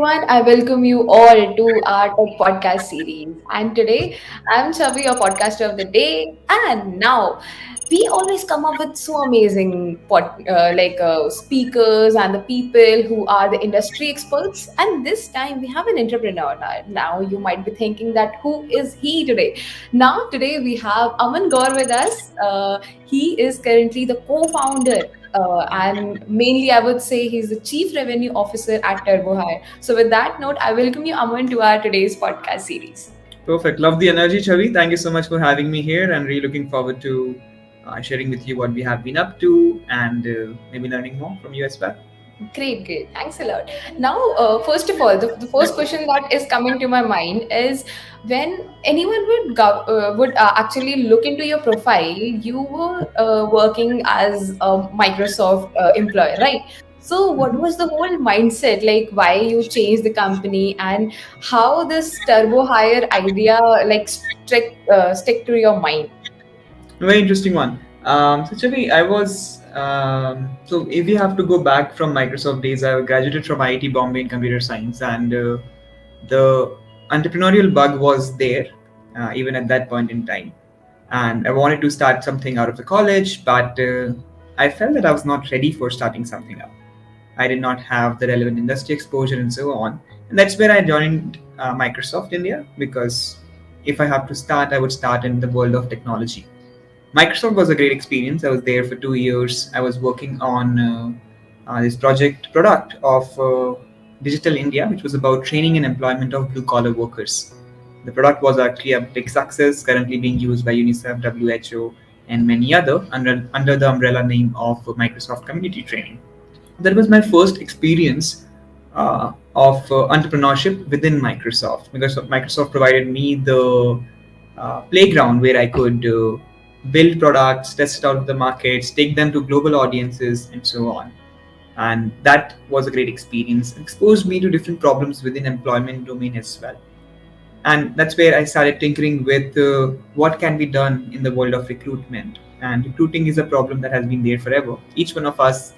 everyone. I welcome you all to our Tech Podcast series. And today, I'm Chavi, your podcaster of the day. And now, we always come up with so amazing speakers and the people who are the industry experts. And this time, we have an entrepreneur. Now, you might be thinking that who is he today? Now, today we have Aman Gour with us. He is currently the co-founder and mainly, I would say he's the Chief Revenue Officer at TurboHire. So, with that note, I welcome you, Aman, to our today's podcast series. Perfect. Love the energy, Chavi. Thank you so much for having me here, and really looking forward to sharing with you what we have been up to and maybe learning more from you as well. Great, great. Thanks a lot. Now, first of all, the first question that is coming to my mind is when anyone would actually look into your profile, you were working as a Microsoft employee, right? So, what was the whole mindset? Like, why you changed the company and how this turbo hire idea stick to your mind? Very interesting one. So, Chavi, I was so if we have to go back from Microsoft days, I graduated from IIT Bombay in computer science, and the entrepreneurial bug was there even at that point in time. And I wanted to start something out of the college, but I felt that I was not ready for starting something up. I did not have the relevant industry exposure and so on. And that's where I joined Microsoft India, because if I have to start, I would start in the world of technology. Microsoft was a great experience. I was there for 2 years. I was working on this product of Digital India, which was about training and employment of blue collar workers. The product was actually a big success, currently being used by UNICEF, WHO, and many other under the umbrella name of Microsoft Community Training. That was my first experience of entrepreneurship within Microsoft, because Microsoft provided me the playground where I could build products, test it out of the markets, take them to global audiences, and so on. And that was a great experience. It exposed me to different problems within employment domain as well. And that's where I started tinkering with what can be done in the world of recruitment. And recruiting is a problem that has been there forever. Each one of us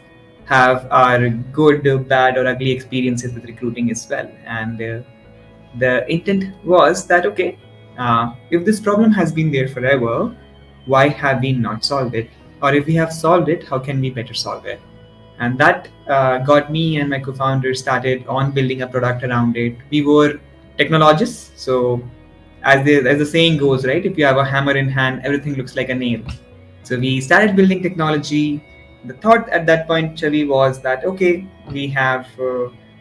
have our good, bad, or ugly experiences with recruiting as well. And the intent was that, okay, if this problem has been there forever, why have we not solved it? Or if we have solved it, how can we better solve it? And that got me and my co-founder started on building a product around it. We were technologists, so as the saying goes, right? If you have a hammer in hand, everything looks like a nail. So we started building technology. The thought at that point, Chavi, was that okay, we have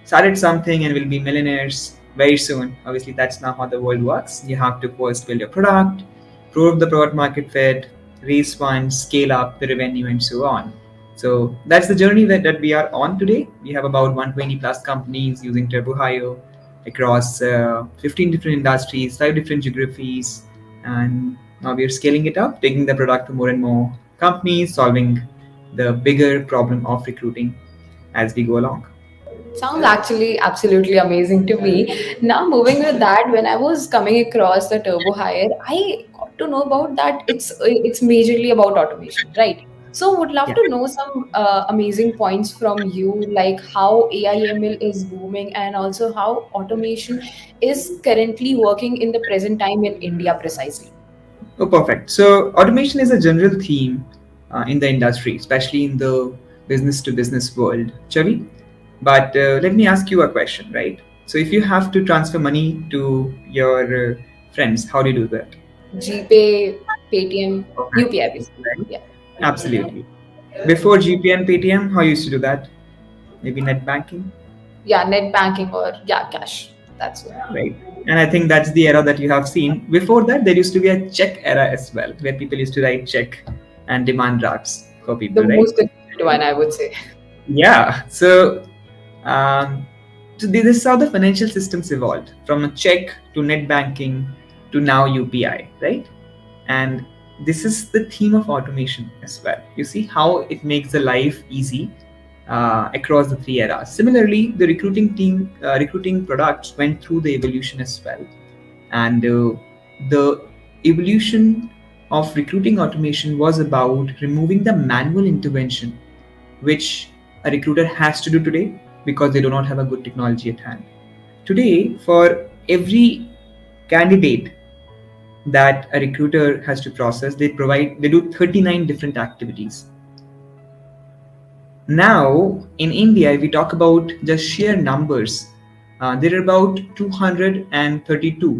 started something and we'll be millionaires very soon. Obviously, that's not how the world works. You have to first build your product, prove the product market fit, raise funds, scale up the revenue, and so on. So that's the journey that we are on today. We have about 120 plus companies using TurboHire across 15 different industries, 5 different geographies, and now we are scaling it up, taking the product to more and more companies, solving the bigger problem of recruiting as we go along. Sounds actually absolutely amazing to me. Now, moving with that, when I was coming across the Turbo Hire, I got to know about that it's majorly about automation, right? So, would love Yeah. to know some amazing points from you, like how AI/ML is booming, and also how automation is currently working in the present time in India, precisely. Oh, perfect. So automation is a general theme in the industry, especially in the business to business world, Chavi. But let me ask you a question, right? So if you have to transfer money to your friends, how do you do that? GPay, Paytm, Okay. UPI, basically. Right? Yeah. Absolutely. Before GP and Paytm, how you used to do that? Maybe net banking, Yeah, net banking or yeah, cash. That's it. right? And I think that's the era that you have seen. Before that, there used to be a check era as well, where people used to write check and demand drafts for The people, right? most difficult one, I would say. Yeah. Um, so this is how the financial systems evolved from a check to net banking to now UPI, right? And this is the theme of automation as well. You see how it makes the life easy across the three eras. Similarly, the recruiting products went through the evolution as well, and the evolution of recruiting automation was about removing the manual intervention which a recruiter has to do today because they do not have a good technology at hand. Today, for every candidate that a recruiter has to process, they do 39 different activities. Now, in India, if we talk about just sheer numbers, there are about 232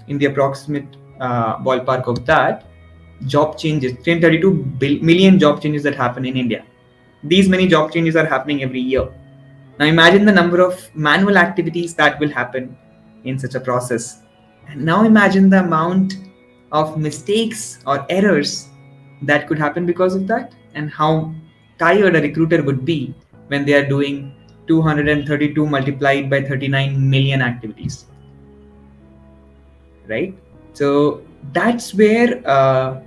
in the approximate ballpark of that job changes, 332 million job changes that happen in India. These many job changes are happening every year. Now, imagine the number of manual activities that will happen in such a process. And now, imagine the amount of mistakes or errors that could happen because of that, and how tired a recruiter would be when they are doing 232 multiplied by 39 million activities, right? So that's where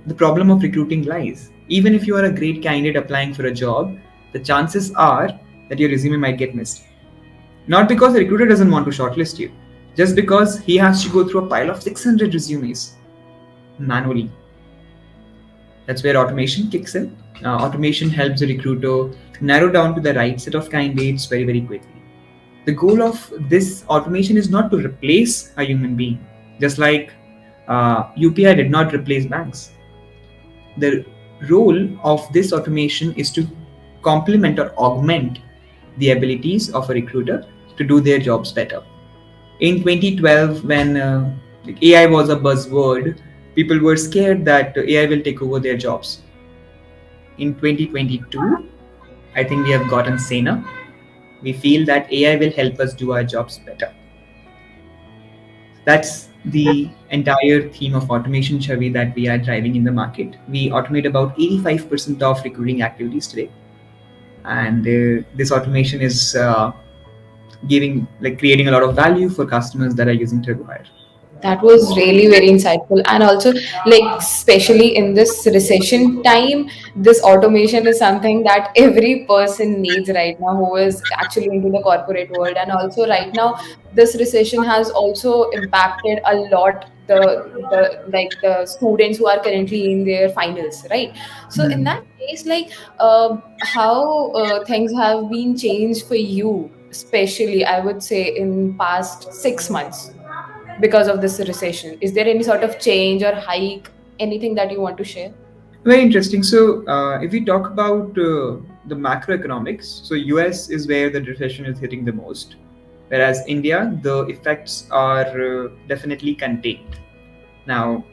the problem of recruiting lies. Even if you are a great candidate applying for a job, the chances are that your resume might get missed. Not because the recruiter doesn't want to shortlist you, just because he has to go through a pile of 600 resumes manually. That's where automation kicks in. Automation helps the recruiter narrow down to the right set of candidates very, very quickly. The goal of this automation is not to replace a human being, just like UPI did not replace banks. The role of this automation is to complement or augment the abilities of a recruiter to do their jobs better. In 2012, when AI was a buzzword, people were scared that AI will take over their jobs. In 2022, I think we have gotten saner. We feel that AI will help us do our jobs better. That's the entire theme of automation, Chavi, that we are driving in the market. We automate about 85% of recruiting activities today. And this automation is creating a lot of value for customers that are using TurboHire. That was really very insightful. And also, like, especially in this recession time, this automation is something that every person needs right now who is actually into the corporate world. And also, right now, this recession has also impacted a lot the students who are currently in their finals, right? So in Hmm. that case, like, how things have been changed for you, especially I would say in past 6 months because of this recession? Is there any sort of change or hike, anything that you want to share? Very interesting. So, if we talk about the macroeconomics, so US is where the recession is hitting the most, whereas India, the effects are definitely contained. Now,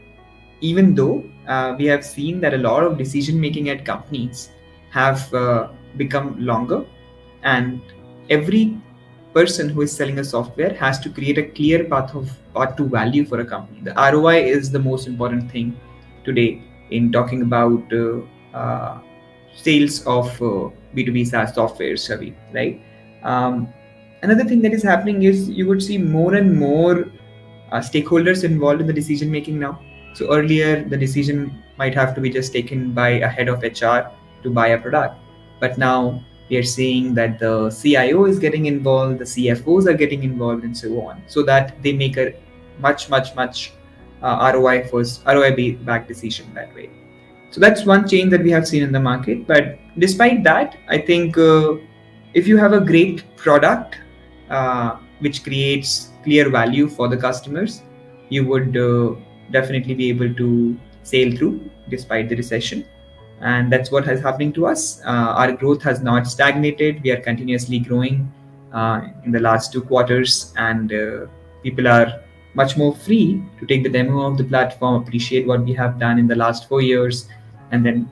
even though we have seen that a lot of decision making at companies have become longer, and every person who is selling a software has to create a clear path to value for a company. The ROI is the most important thing today in talking about sales of B2B SaaS software, Shavi, right? Um, Another thing that is happening is you would see more and more stakeholders involved in the decision making now. So earlier, the decision might have to be just taken by a head of HR to buy a product, but now we are seeing that the CIO is getting involved, the CFOs are getting involved, and so on, so that they make a much ROI backed decision that way. So that's one change that we have seen in the market. But despite that, I think if you have a great product which creates clear value for the customers, you would definitely be able to sail through despite the recession. And that's what is happening to us. Our growth has not stagnated. We are continuously growing in the last 2 quarters, and people are much more free to take the demo of the platform, appreciate what we have done in the last 4 years, and then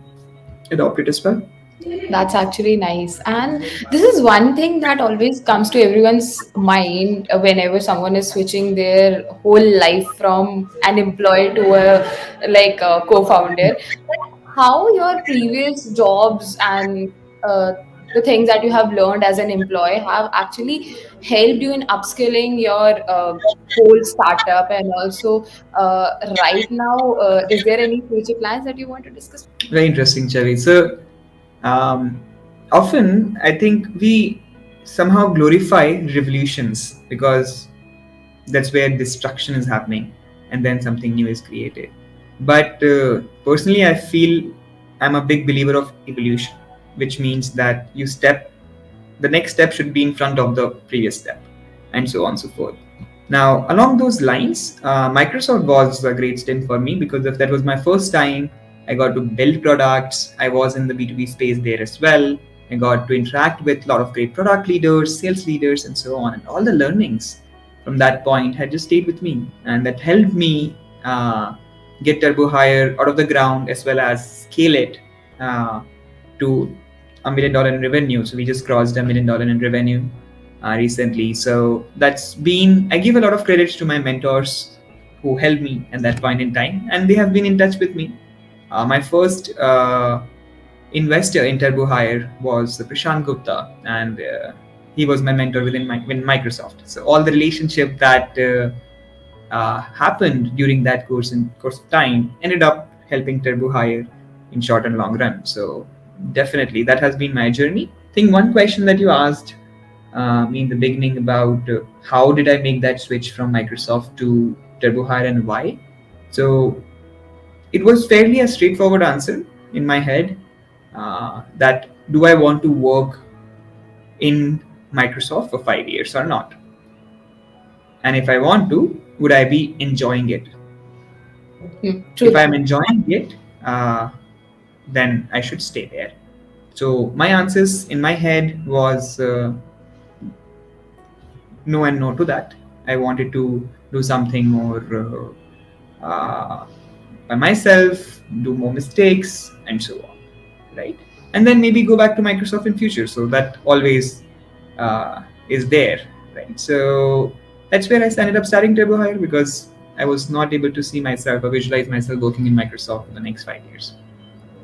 adopt it as well. That's actually nice. And this is one thing that always comes to everyone's mind whenever someone is switching their whole life from an employee to a co-founder. How your previous jobs and the things that you have learned as an employee have actually helped you in upskilling your whole startup, and also right now, is there any future plans that you want to discuss? Very interesting, Chavi. So, um, often I think we somehow glorify revolutions because that's where destruction is happening and then something new is created. But personally, I feel I'm a big believer of evolution, which means that the next step should be in front of the previous step, and so on and so forth. Now, along those lines, Microsoft was a great stint for me because if that was my first time. I got to build products. I was in the B2B space there as well. I got to interact with a lot of great product leaders, sales leaders, and so on. And all the learnings from that point had just stayed with me. And that helped me get TurboHire out of the ground as well as scale it uh, to $1 million in revenue. So we just crossed $1 million in revenue recently. So that's been, I give a lot of credits to my mentors who helped me at that point in time, and they have been in touch with me. My first investor in TurboHire was Prashant Gupta, and he was my mentor within Microsoft. So all the relationship that happened during that course of time ended up helping TurboHire in short and long run. So definitely that has been my journey. I think one question that you asked me in the beginning about how did I make that switch from Microsoft to TurboHire and why. So it was fairly a straightforward answer in my head that do I want to work in Microsoft for 5 years or not? And if I want to, would I be enjoying it? True If that. I'm enjoying it, then I should stay there. So my answers in my head was no and no to that. I wanted to do something more by myself, do more mistakes, and so on, right? And then maybe go back to Microsoft in future. So that always is there, right? So that's where I ended up starting TurboHire because I was not able to see myself or visualize myself working in Microsoft for the next 5 years.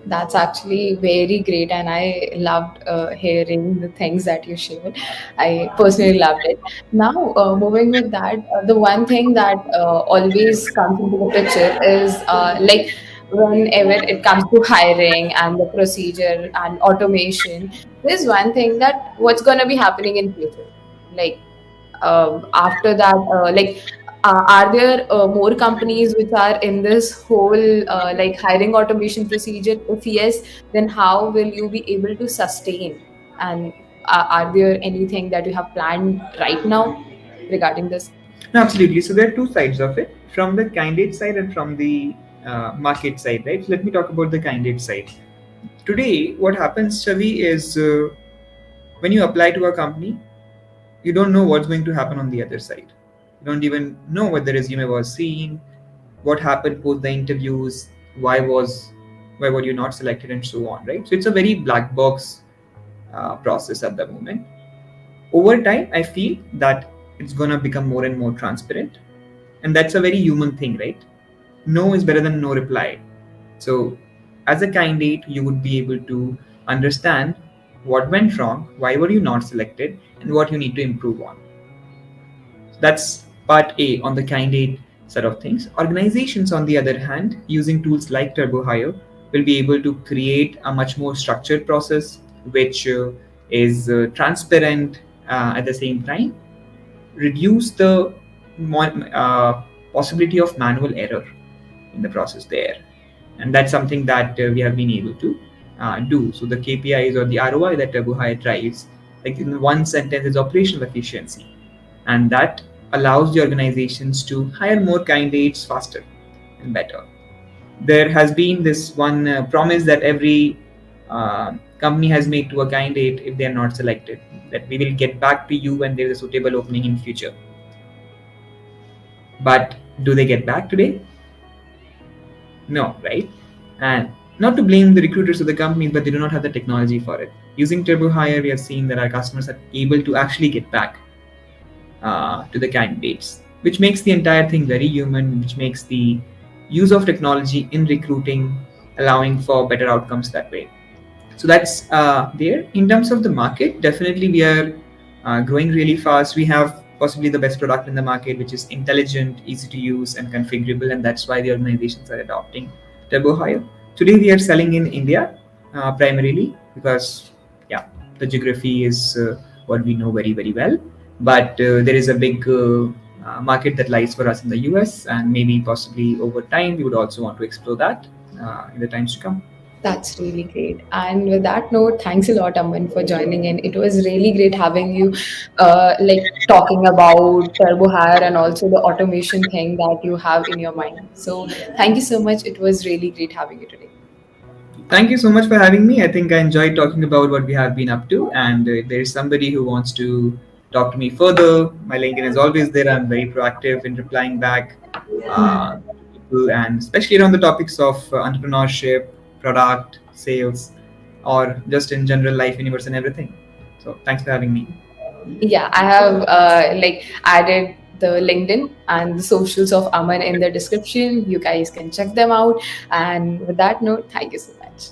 That's actually very great, and I loved hearing the things that you shared. I personally loved it. Now, moving with that, the one thing that always comes into the picture is like whenever it comes to hiring and the procedure and automation, there's one thing that what's going to be happening in future. Like after that, are there more companies which are in this whole like hiring automation procedure? If yes, then how will you be able to sustain? And are there anything that you have planned right now regarding this? No, absolutely. So there are two sides of it, from the candidate side and from the market side, right? So let me talk about the candidate side. Today, what happens, Chavi, is when you apply to a company, you don't know what's going to happen on the other side. You don't even know what the resume was seen, what happened post the interviews, why were you not selected, and so on, right? So it's a very black box process at the moment. Over time, I feel that it's gonna become more and more transparent, and that's a very human thing, right? No is better than no reply. So as a candidate, you would be able to understand what went wrong, why were you not selected, and what you need to improve on. That's part A on the candidate side of things. Organizations, on the other hand, using tools like TurboHire, will be able to create a much more structured process, which is transparent at the same time, reduce the possibility of manual error in the process there. And that's something that we have been able to do. So the KPIs or the ROI that TurboHire drives, like in one sentence, is operational efficiency, and that allows the organizations to hire more candidates faster and better. There has been this one promise that every company has made to a candidate if they are not selected, that we will get back to you when there is a suitable opening in future. But do they get back today? No, right? And not to blame the recruiters or the companies, but they do not have the technology for it. Using TurboHire, we have seen that our customers are able to actually get back to the candidates, which makes the entire thing very human, which makes the use of technology in recruiting allowing for better outcomes that way. So that's there. In terms of the market, definitely we are growing really fast. We have possibly the best product in the market, which is intelligent, easy to use, and configurable, and that's why the organizations are adopting TurboHire. Today we are selling in India primarily because, yeah, the geography is what we know very very well. But there is a big market that lies for us in the US, and maybe possibly over time we would also want to explore that in the times to come. That's really great. And with that note, thanks a lot, Aman, for joining in. It was really great having you, like talking about TurboHire and also the automation thing that you have in your mind. So thank you so much. It was really great having you today. Thank you so much for having me. I think I enjoyed talking about what we have been up to. And if there is somebody who wants to talk to me further, my LinkedIn is always there. I'm very proactive in replying back to people, and especially around the topics of entrepreneurship, product, sales, or just in general life, universe, and everything. So thanks for having me. Yeah, I have like added the LinkedIn and the socials of Aman in the description. You guys can check them out. And with that note, thank you so much.